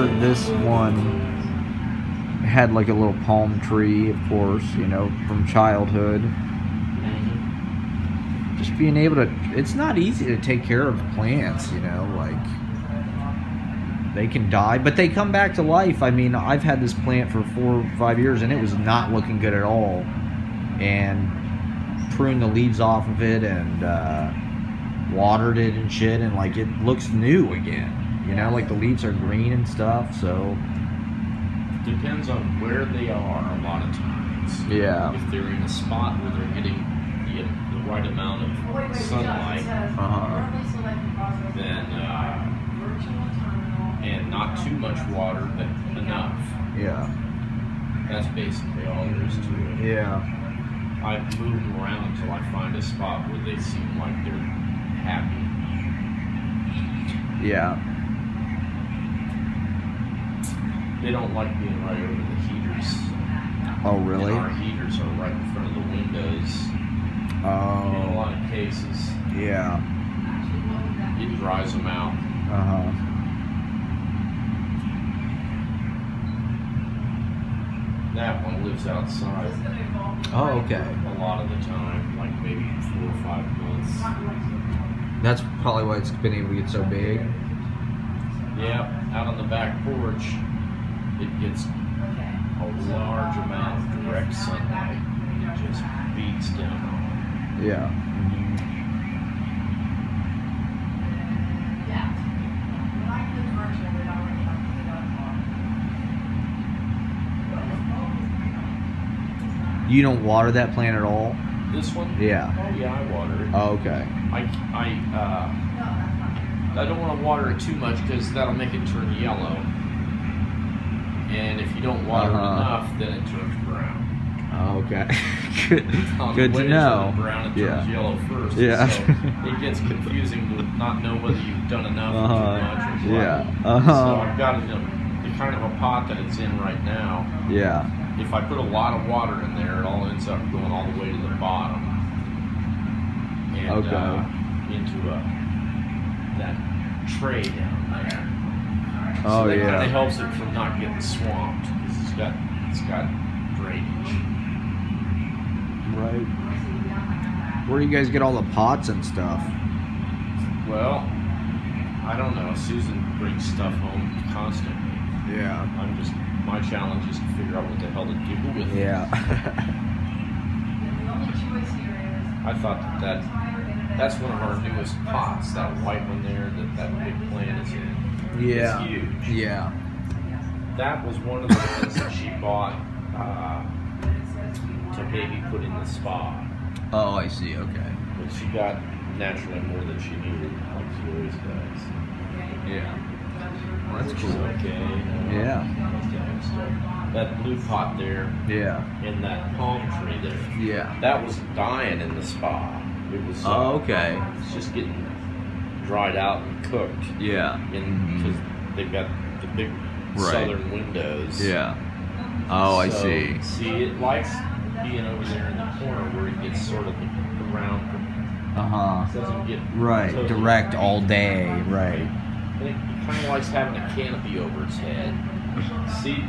remember this one had like a little palm tree, of course, you know, from childhood. Just being able to, it's not easy to take care of plants, you know, like they can die, but they come back to life. I mean, I've had this plant for 4 or 5 years and it was not looking good at all. And pruned the leaves off of it and watered it and shit, and like it looks new again. You know, like the leaves are green and stuff, so. Depends on where they are a lot of times. Yeah. If they're in a spot where they're getting the right amount of sunlight, then and not too much water, but enough. Yeah. That's basically all there is to it. Yeah. I've moved them around until I find a spot where they seem like they're happy. Yeah. They don't like being right over the heaters. Oh, really? And our heaters are right in front of the windows. Oh. In a lot of cases. Yeah. It dries them out. Uh-huh. That one lives outside. Oh, okay. A lot of the time, like maybe 4 or 5 months. That's probably why it's been able to get so big. Yeah, out on the back porch, it gets a large amount of direct sunlight. It just beats down on it. Yeah. You don't water that plant at all? This one? Yeah. Oh yeah, I water it. Oh, okay. I don't want to water it too much because that'll make it turn yellow. And if you don't water it enough, then it turns brown. Oh, okay. Good to know. Brown, it turns yellow first. Yeah. So it gets confusing to not know whether you've done enough or too much or what. Yeah. So I've got it in the kind of a pot that it's in right now. Yeah. If I put a lot of water in there, it all ends up going all the way to the bottom. And into that tray down there. Oh, so that yeah. kind of helps it from not getting swamped because it's got drainage. Right. Where do you guys get all the pots and stuff? Well, I don't know. Susan brings stuff home constantly. Yeah. My challenge is to figure out what the hell to do with it. Yeah. I thought that's one of our newest pots, that white one there that big plant is in. Yeah. It's huge. Yeah. That was one of the ones that she bought to maybe put in the spa. Oh, I see. Okay. But she got naturally more than she needed, like she always does. Yeah. Well, that's cool. Okay. Yeah. That blue pot there. Yeah. And that palm tree there. Yeah. That was dying in the spa. It was. Okay. It's just getting dried out and cooked. Yeah. Because they've got the big southern windows. Yeah. Oh, I see. See, it likes being over there in the corner where it gets sort of around. It doesn't get totally direct all day. Right. And it kind of likes having a canopy over its head. See?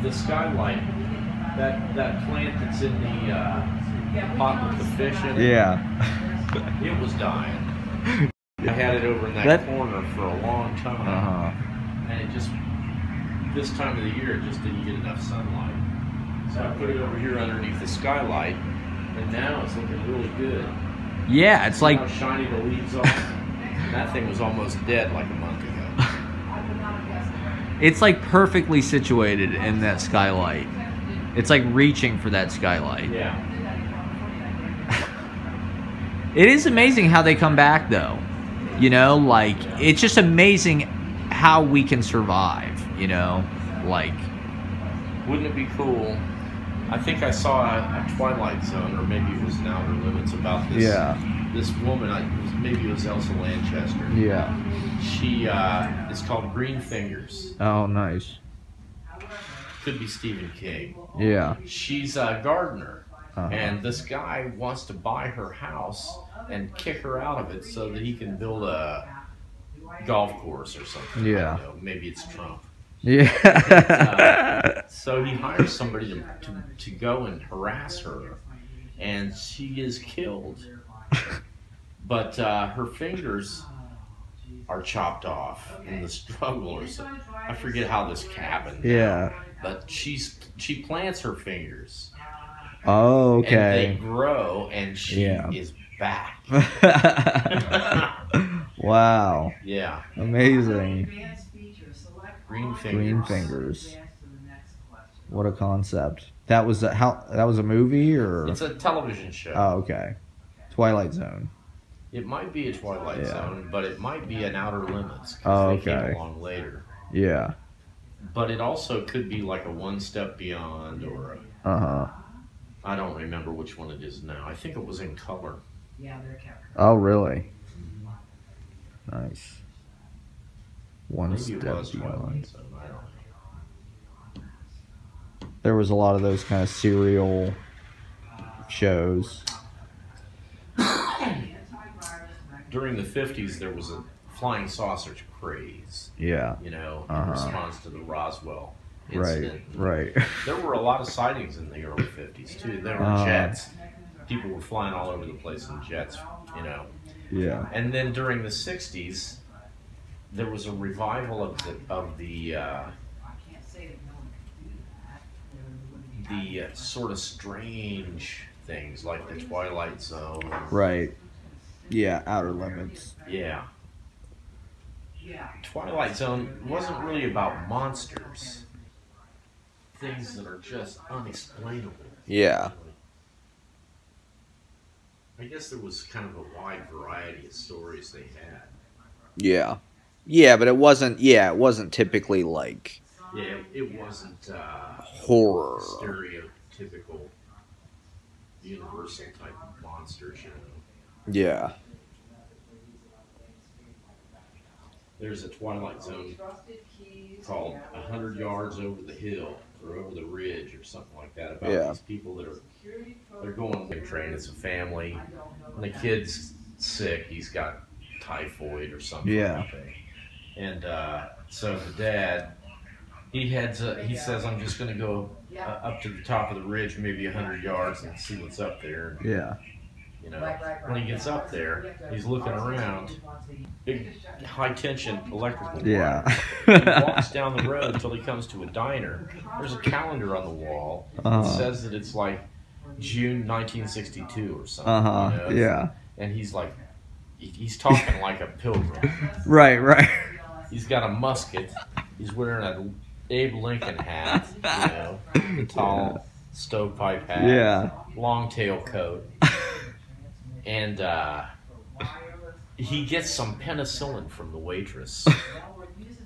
The skylight, that plant that's in the pot with the fish in it. Yeah. It was dying. I had it over in that corner for a long time. And it just, this time of the year, it just didn't get enough sunlight. So I put it over here underneath the skylight, and now it's looking really good. Yeah, it's like how shiny the leaves are. And that thing was almost dead like a month ago. It's like perfectly situated in that skylight. It's like reaching for that skylight. Yeah. It is amazing how they come back, though. You know, like, it's just amazing how we can survive, you know? Like... Wouldn't it be cool? I think I saw a Twilight Zone, or maybe it was an Outer Limits, about this this woman. Maybe it was Elsa Lanchester. Yeah. She, it's called Green Fingers. Oh, nice. Could be Stephen King. Yeah. She's a gardener. And this guy wants to buy her house and kick her out of it so that he can build a golf course or something. Yeah. I don't know. Maybe it's Trump. Yeah. So he hires somebody to go and harass her, and she is killed. But her fingers are chopped off in the struggle, or so. I forget how this happened. Yeah. But she plants her fingers. Oh, okay. And they grow, and she is back. Wow. Yeah. Amazing. Green fingers. What a concept. That was a movie, or it's a television show. Oh, okay. Twilight Zone. It might be a Twilight Zone, but it might be an Outer Limits, Oh, because they okay. came along later. Yeah. But it also could be like a One Step Beyond, or I don't remember which one it is now. I think it was in color. Oh, really? Nice. One Maybe Step it was Beyond. Twilight Zone. I don't know. There was a lot of those kind of serial shows. During the 50s, there was a flying saucer craze. Yeah. You know, in response to the Roswell incident. Right. There were a lot of sightings in the early 50s, too. There were jets. People were flying all over the place in jets, you know. Yeah. And then during the 60s, there was a revival of the sort of strange things, like the Twilight Zone. Right. Yeah, Outer Limits. Yeah. Twilight Zone wasn't really about monsters. Things that are just unexplainable. Yeah. I guess there was kind of a wide variety of stories they had. Yeah. Yeah, but it wasn't typically like... Yeah, it wasn't horror. Stereotypical universal type of monsters, you know. Yeah. There's a Twilight Zone called 100 Yards Over the Hill, or Over the Ridge, or something like that, about these people that they're going on the train. It's a family, and the kid's sick. He's got typhoid or something. Yeah. And so the dad, he says, I'm just going to go up to the top of the ridge, maybe 100 yards, and see what's up there. Yeah. You know, when he gets up there, he's looking around, big high-tension electrical wire. He walks down the road until he comes to a diner. There's a calendar on the wall that says that it's like June 1962 or something. You know? Yeah. And he's like, he's talking like a pilgrim. Right. He's got a musket. He's wearing an Abe Lincoln hat, you know, the tall stovepipe hat, long tail coat. And he gets some penicillin from the waitress.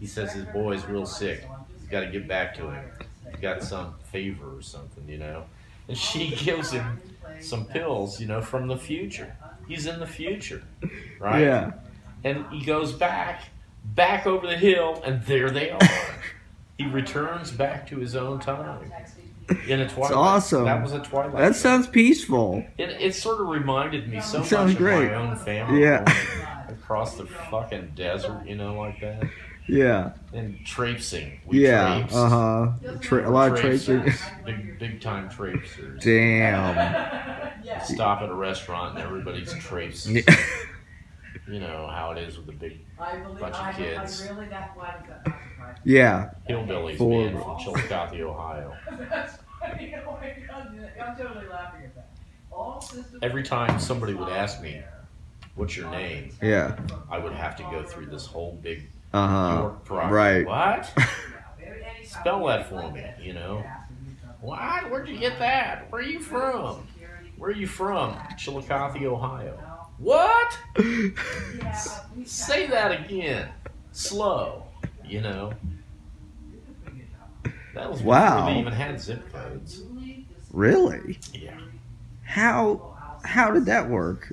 He says his boy's real sick. He's got to get back to him. He's got some fever or something, you know. And she gives him some pills, you know, from the future. He's in the future, right? Yeah. And he goes back over the hill, and there they are. He returns back to his own time. In a Twilight. It's awesome. That was a Twilight. That sounds peaceful. It sort of reminded me so much sounds of great. my own family. Yeah. Across the fucking desert, you know, like that. Yeah. And traipsing. We traipsed. A lot of traipsing. Big time traipsers. Damn. Stop at a restaurant and everybody's traipsing. You know how it is with a big bunch of kids. Yeah. Hillbillies, man, from Chillicothe, Ohio. I'm totally laughing at that. Every time somebody would ask me, what's your name? Yeah. I would have to go through this whole big Uh-huh. York Right. What? Spell that for me, you know. What? Where'd you get that? Where are you from? Where are you from? Chillicothe, Ohio. What? Say that again. Slow, you know. That was before Wow. they even had zip codes. Really? Yeah. How did that work?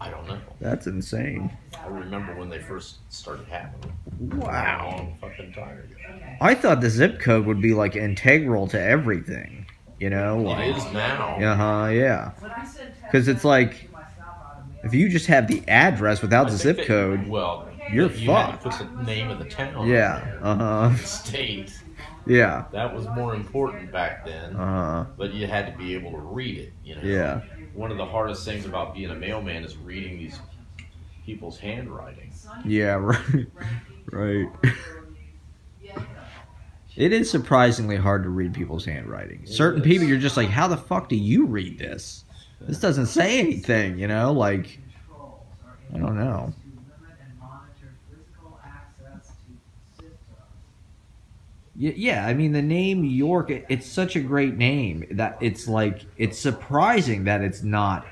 I don't know. That's insane. I remember when they first started happening. Wow. A long fucking time ago. I thought the zip code would be like integral to everything. You know? Like, It is now. yeah. Because it's like, if you just have the address without the zip code. Well, you're you had fucked. to put the name of the town. Yeah. The state. Yeah. That was more important back then. But you had to be able to read it. Yeah. One of the hardest things about being a mailman is reading these people's handwriting. Yeah. Right. Right. It is surprisingly hard to read people's handwriting. Certain people, you're just like, how the fuck do you read this? This doesn't say anything, like, I don't know. Yeah, I mean, the name York, it's such a great name that it's like, it's surprising that it's not,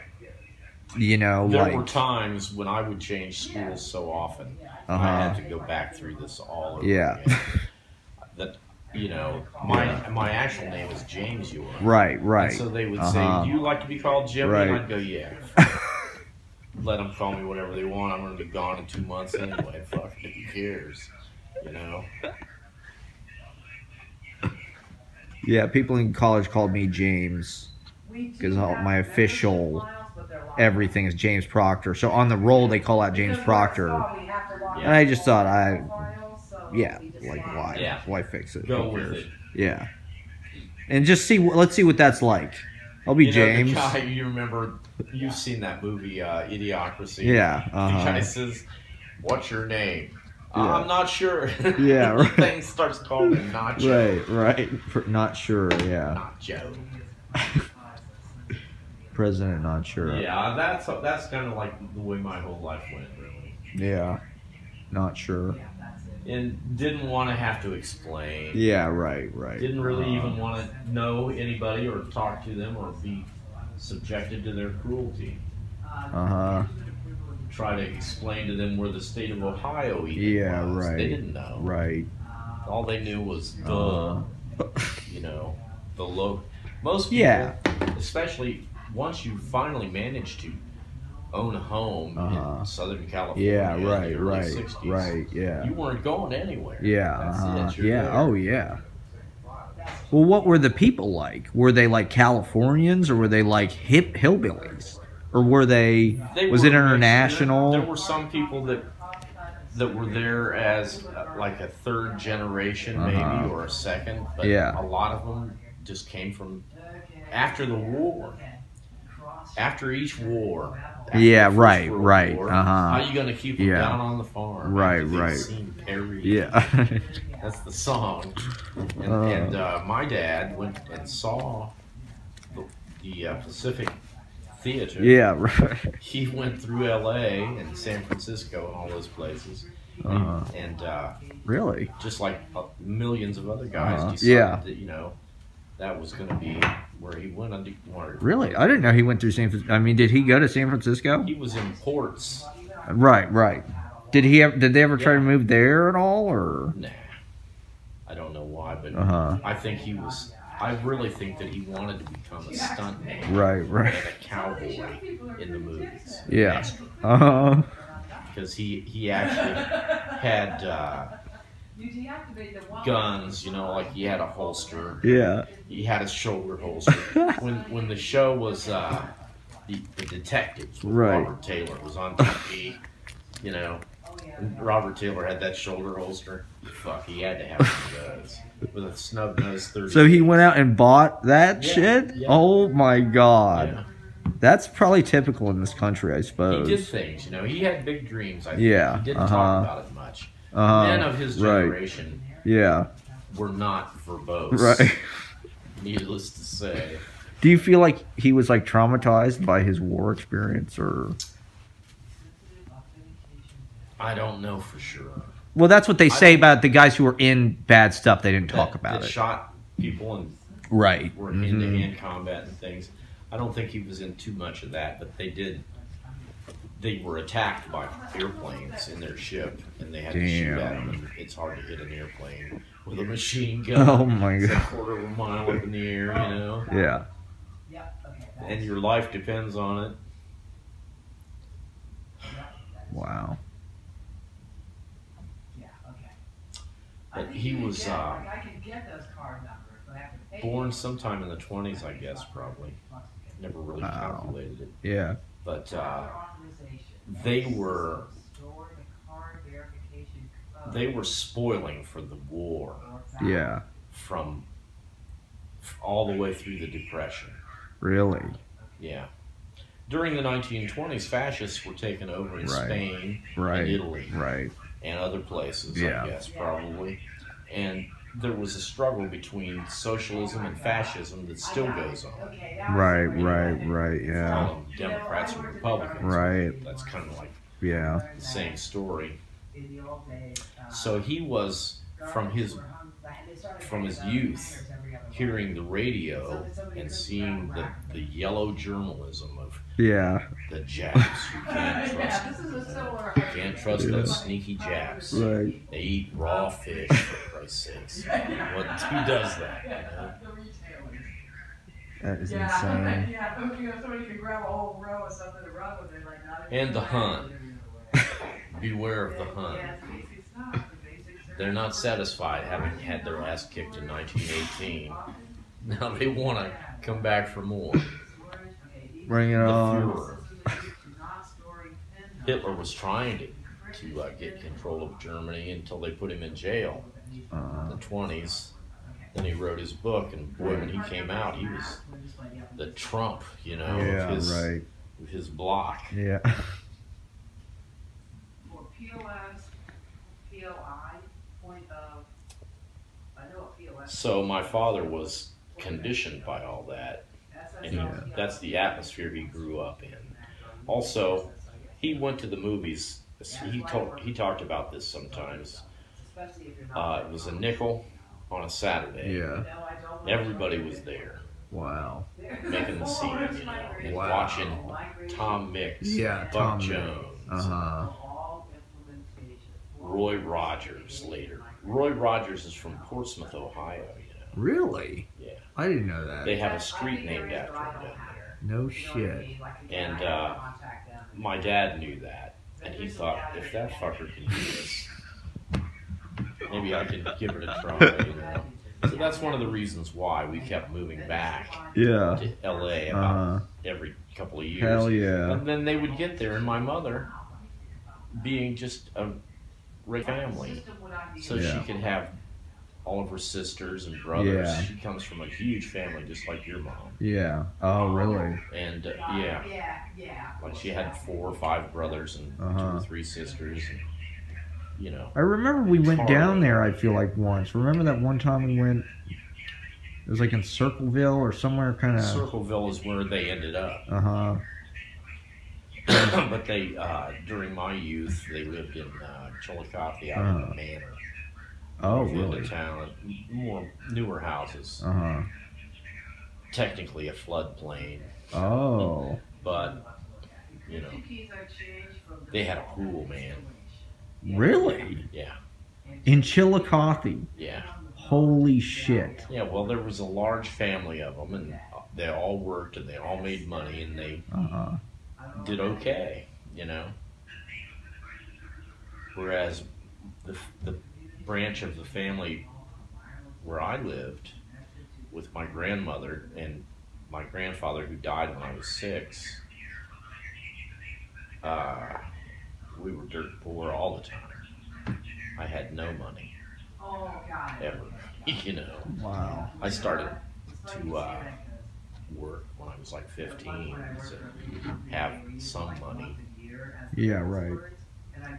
There were times when I would change schools so often, I had to go back through this all over again. That, my actual name is James York. Right. And so they would say, do you like to be called Jimmy? Right. And I'd go, yeah. Let them call me whatever they want. I'm going to be gone in 2 months anyway. Fuck, who cares? Yeah, people in college called me James because my official everything is James Proctor. So on the roll, they call out James Proctor. And I just thought, why fix it? Go with it. Yeah. And just let's see what that's like. I'll be James. The guy, you remember, you've seen that movie, Idiocracy. Yeah. The guy says, what's your name? Yeah. I'm not sure. Yeah, right. The thing starts calling him Nacho. Right. Not sure, yeah. Nacho. President Not Sure. Yeah, that's kind of like the way my whole life went, really. Yeah. Not sure. And didn't want to have to explain. Yeah, right. Didn't really even want to know anybody or talk to them or be subjected to their cruelty. Try to explain to them where the state of Ohio even was. Right. They didn't know. Right. All they knew was the local. Most people, especially once you finally manage to own a home in Southern California in the early 60s, you weren't going anywhere. That's it. Yeah. Oh, yeah. Well, what were the people like? Were they like Californians, or were they like hip hillbillies? Or were they was it international? There were some people that were there as like a third generation maybe, or a second, but a lot of them just came from after the war. After each war. Right. War, how are you going to keep them down on the farm? Right. Seen Perry. Yeah. That's the song. And my dad went and saw the Pacific Theater. Yeah, right. He went through L.A. and San Francisco and all those places. And really? Just like millions of other guys decided that, that was going to be where he went. Really? I didn't know he went through San Francisco. I mean, did he go to San Francisco? He was in ports. Right. Did they ever try to move there at all, or? Nah. I don't know why, but I think I really think that he wanted to become a stuntman. Right. And a cowboy in the movies. Yeah. Because he actually had guns, like he had a holster. Yeah. He had a shoulder holster. when the show was the Detectives with Robert Taylor was on TV, and Robert Taylor had that shoulder holster. Fuck, he had to have one of those with a snub nose 30. So he went out and bought that shit? Yeah. Oh my god. Yeah. That's probably typical in this country, I suppose. He did things, He had big dreams, I think. Yeah. He didn't talk about it much. Men of his generation were not verbose. Right. Needless to say. Do you feel like he was like traumatized by his war experience, or? I don't know for sure. Well, that's what they say about the guys who were in bad stuff. They didn't talk about it. Shot people and were hand-to-hand combat and things. I don't think he was in too much of that, but they did. They were attacked by airplanes in their ship, and they had to shoot at them. And it's hard to hit an airplane with a machine gun. Oh my god! It's a quarter of a mile up in the air, Yeah. And your life depends on it. Wow. But he was born sometime in the 20s, I guess, probably. Never really calculated it. Yeah. But they were they were spoiling for the war. Yeah. From all the way through the Depression. Really? Yeah. During the 1920s, fascists were taken over in Spain and Italy and other places, I guess, probably. And there was a struggle between socialism and fascism that still goes on. Yeah. Call them Democrats and Republicans. Right. That's kind of like the same story. So he was, from his youth, hearing the radio and seeing the yellow journalism of the Japs. You can't trust those sneaky Japs. Right. They eat raw fish, for Christ's sakes. Who does that? You know? That is insane. And the hunt. Beware of the hunt. They're not satisfied having had their ass kicked in 1918. Now they want to come back for more. Bring it on. Hitler was trying to get control of Germany until they put him in jail in the 20s. Then he wrote his book, and boy, when he came out, he was the Trump, of his block. Yeah. So my father was conditioned by all that, and that's the atmosphere he grew up in. Also, he went to the movies. He talked about this sometimes. It was a nickel on a Saturday. Yeah. Everybody was there. Wow. Making the scene, and watching Tom Mix, Buck Jones, Roy Rogers later. Roy Rogers is from Portsmouth, Ohio. Really? Yeah. I didn't know that. They have a street named after him down there. No shit. And my dad knew that, and he thought, if that fucker can do this, maybe I can give it a try. So that's one of the reasons why we kept moving back to LA about every couple of years. Hell yeah. And then they would get there, and my mother, being just a great family, so she could have all of her sisters and brothers. Yeah. She comes from a huge family, just like your mom. Yeah. Oh, really? And like she had 4 or 5 brothers and 2 or 3 sisters. And, I remember we went down there, I feel like, once. Remember that one time we went, it was like in Circleville or somewhere kind of... Circleville is where they ended up. But they, during my youth, they lived in Chillicothe out in the Manor. Oh, really? In the town, more newer houses. Technically a floodplain. Oh. But, they had a pool, man. Really? Yeah. In Chillicothe? Yeah. Holy shit. Yeah, well, there was a large family of them, and they all worked, and they all made money, and they did okay, Whereas the branch of the family where I lived with my grandmother and my grandfather, who died when I was 6, we were dirt poor all the time. I had no money. Ever. Wow. I started to work when I was like 15 to have some money. Yeah, right.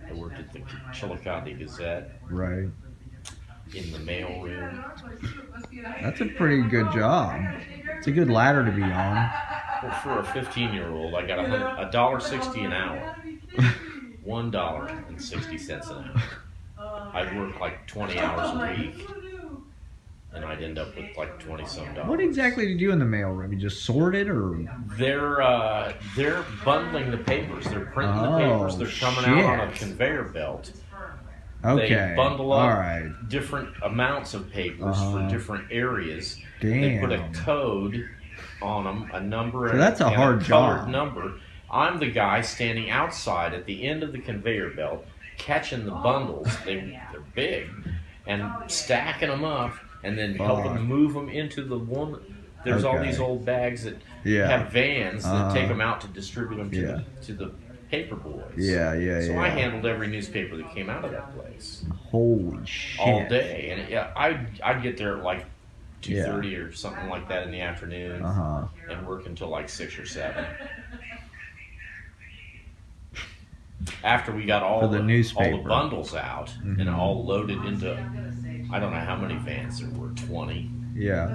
I worked at the Chillicothe Gazette. Right. In the mail room. That's a pretty good job. It's a good ladder to be on. Well, for a 15-year-old, I got $1.60 an hour. $1.60 an hour. I'd work like 20 hours a week, and I'd end up with like 20-some dollars. What exactly do you do in the mailroom? You just sort it, or they're bundling the papers. They're printing the papers. They're coming out on a conveyor belt. Okay. They bundle up different amounts of papers for different areas. Damn. They put a code on them, a number, so that's a hard job. Number. I'm the guy standing outside at the end of the conveyor belt, catching the bundles. They're big, and stacking them up, and then helping move them into the one. There's all these old bags that have vans that take them out to distribute them to the paper boys. Yeah, yeah, so yeah. I handled every newspaper that came out of that place. Holy shit. All day. And I'd get there at like 2:30 or something like that in the afternoon and work until like 6 or 7. After we got all the bundles out and all loaded into, I don't know how many vans there were, 20,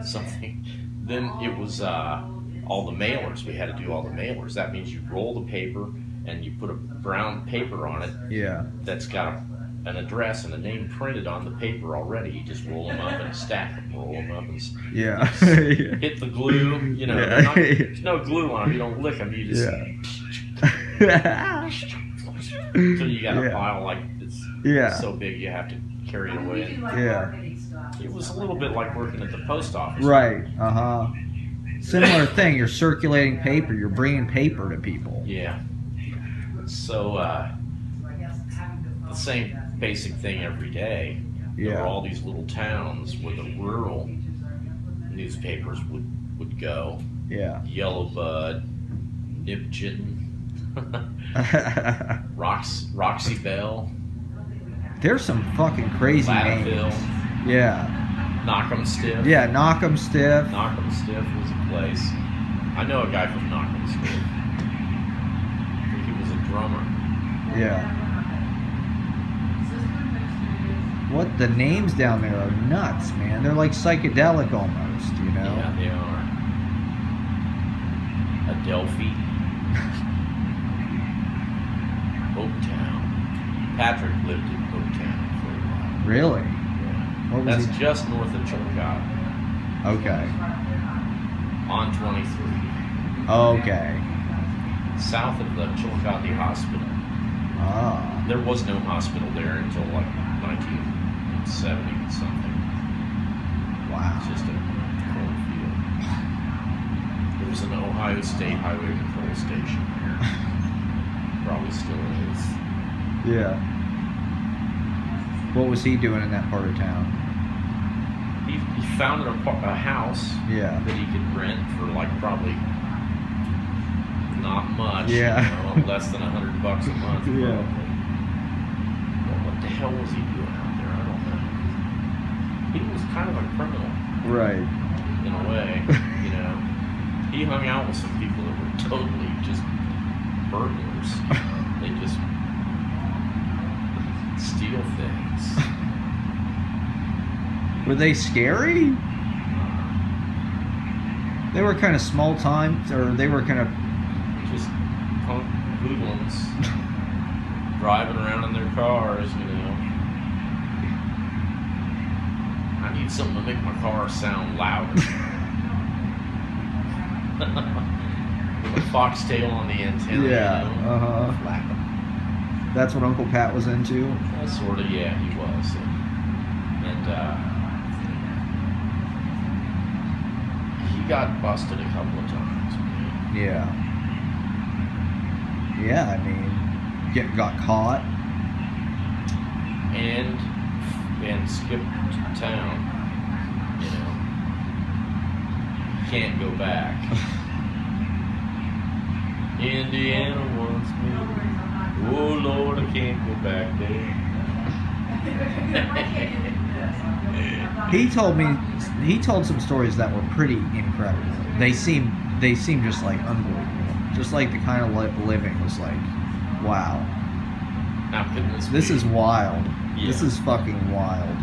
something. Then it was all the mailers. We had to do all the mailers. That means you roll the paper and you put a brown paper on it. Yeah. That's got an address and a name printed on the paper already. You just roll them up and stack them, roll them up and hit the glue. You know, there's no glue on them. You don't lick them. You just. So you got a pile like it's so big you have to carry it away. It was a little bit like working at the post office. Right. Similar thing. You're circulating paper. You're bringing paper to people. Yeah. So the same basic thing every day. There were all these little towns where the rural newspapers would go. Yeah. Yellowbud, Nipton. Roxy Bell. There's some fucking crazy names. Yeah. Knock 'em Stiff. Yeah, Knock 'em Stiff. Knock 'em Stiff was a place. I know a guy from Knock 'em Stiff. I think he was a drummer. Yeah. What the names down there are nuts, man. They're like psychedelic almost, you know? Yeah, they are. Adelphi. Oaktown. Patrick lived in Oaktown for a while. Really? Yeah. What was That's just north of Chillicothe. Okay. On 23. Okay. South of the Chillicothe Hospital. Ah. There was no hospital there until like 1970 something. Wow. It's just a cornfield. There was an Ohio State Highway Patrol station there. Probably still is. Yeah. What was he doing in that part of town? He found a house that he could rent for like probably not much. Yeah. You know, less than $100 a month. Probably. Yeah. Well, what the hell was he doing out there? I don't know. He was kind of a criminal. Right. In a way, you know. He hung out with some people that were totally just burglars. They just steal things. Were they scary? They were kind of small time, or they were kind of just punk hoodlums driving around in their cars, you know. I need something to make my car sound louder. With a foxtail on the antenna. Yeah. You know? Flapping. That's what Uncle Pat was into? Sort of, yeah, he was. And he got busted a couple of times. Yeah. Yeah, I mean, got caught. And skipped town. You know. Can't go back. Indiana wants me. Oh Lord, I can't go back there. He told some stories that were pretty incredible. They seem just like unbelievable. Just like the kind of living was like, wow. How could this is wild. Yeah. This is fucking wild.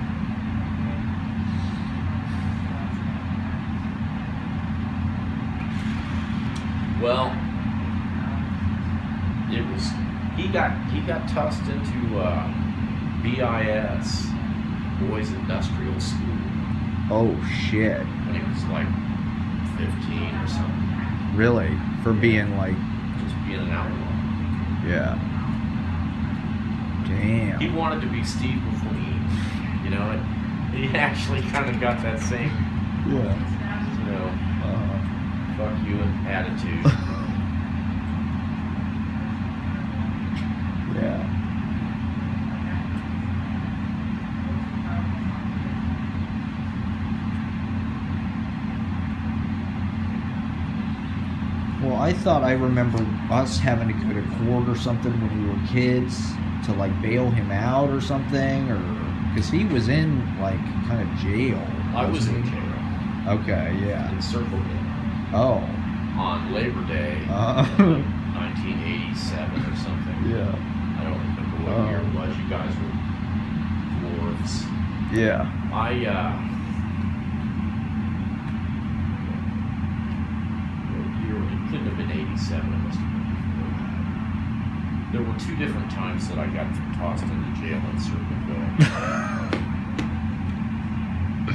Well, it was. He got tossed into BIS, Boys Industrial School. Oh shit! When he was like 15 or something. Really? For being like just being an outlaw. Yeah. Damn. He wanted to be Steve McQueen. You know, he actually kind of got that same. Yeah. You know. Fuck you attitude. Yeah. Well, I I thought I remember us having to go to court or something when we were kids to like bail him out or something, or because he was in like kind of jail. I was in jail. Okay, yeah. In Circleville. Oh. On Labor Day, 1987 or something. Yeah. I don't remember what year it was. You guys were dwarves. Yeah. It couldn't have been 87. It must have been before that. There were two different times that I got tossed into jail in Circleville.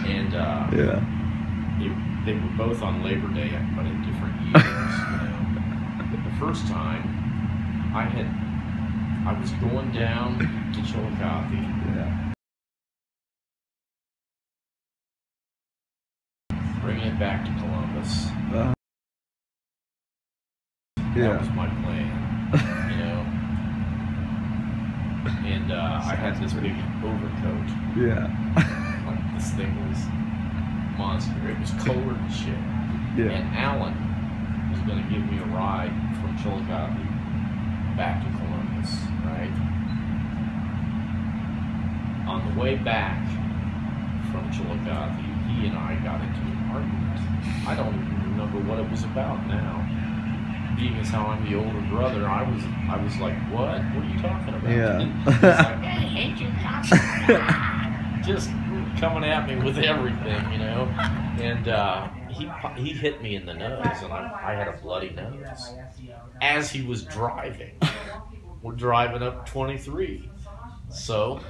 And yeah. They were both on Labor Day, but in different years. You know, the first time I was going down to Chillicothe. Yeah. Bringing it back to Columbus. Yeah. That was my plan. You know. And I had this big overcoat. Yeah. Like this thing was monster. It was colored and shit. Yeah. And Alan was going to give me a ride from Chillicothe back to Columbus, right? On the way back from Chillicothe, he and I got into an argument. I don't even remember what it was about now. Being as how I'm the older brother, I was like, what? What are you talking about? Yeah. And he's like, hey, hate you, just coming at me with everything, you know. And he hit me in the nose, and I had a bloody nose as he was driving. We're driving up 23, so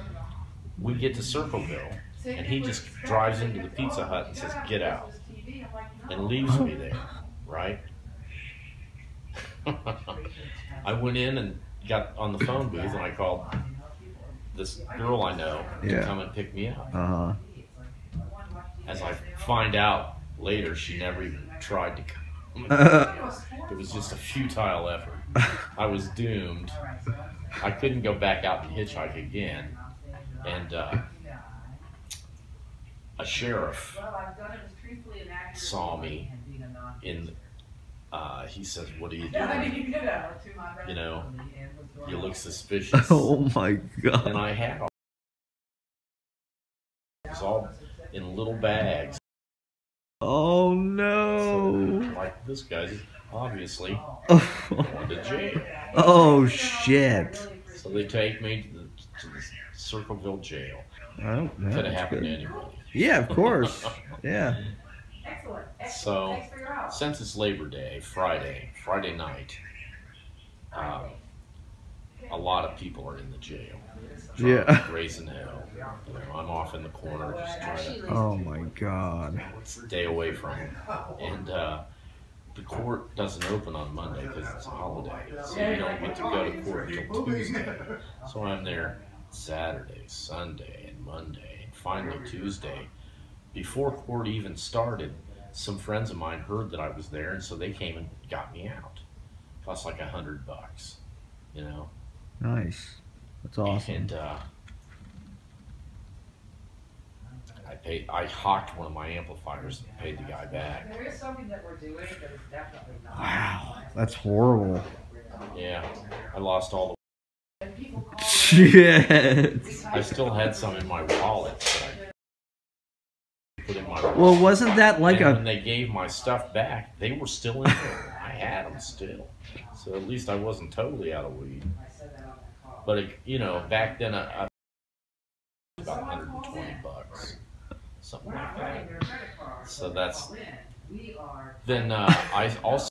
we get to Circleville, and he just drives into the Pizza Hut and says, "Get out," and leaves me there, right? I went in and got on the phone booth, and I called this girl I know to come and pick me up. As I find out later, she never even tried to come. It was just a futile effort. I was doomed. I couldn't go back out and hitchhike again. And a sheriff saw me in. He says, "What are you doing? You know, you look suspicious." Oh my God! And I had it was all in little bags. Oh no! So, like this guy's obviously going to jail. Oh shit! So they take me to the Circleville jail. Oh, Could have happened to anybody. Yeah, of course. Yeah. So, since it's Labor Day, Friday night, a lot of people are in the jail. Yeah. Raising hell. You know, I'm off in the corner just trying to. Oh my God. Stay away from it. And the court doesn't open on Monday because it's a holiday, so you don't get to go to court until Tuesday. So I'm there Saturday, Sunday, and Monday, and finally Tuesday. Before court even started, some friends of mine heard that I was there, and so they came and got me out. Cost like $100, you know. Nice. That's awesome. And I hawked one of my amplifiers and paid the guy back. There is something that we're doing that is definitely not. Wow, that's horrible. Yeah, I lost all the. Shit. I still had some in my wallet that I put in my wallet. Well, wasn't that like when they gave my stuff back, they were still in there. I had them still, so at least I wasn't totally out of weed. But you know, back then I about $120, something like that. So that's then I also.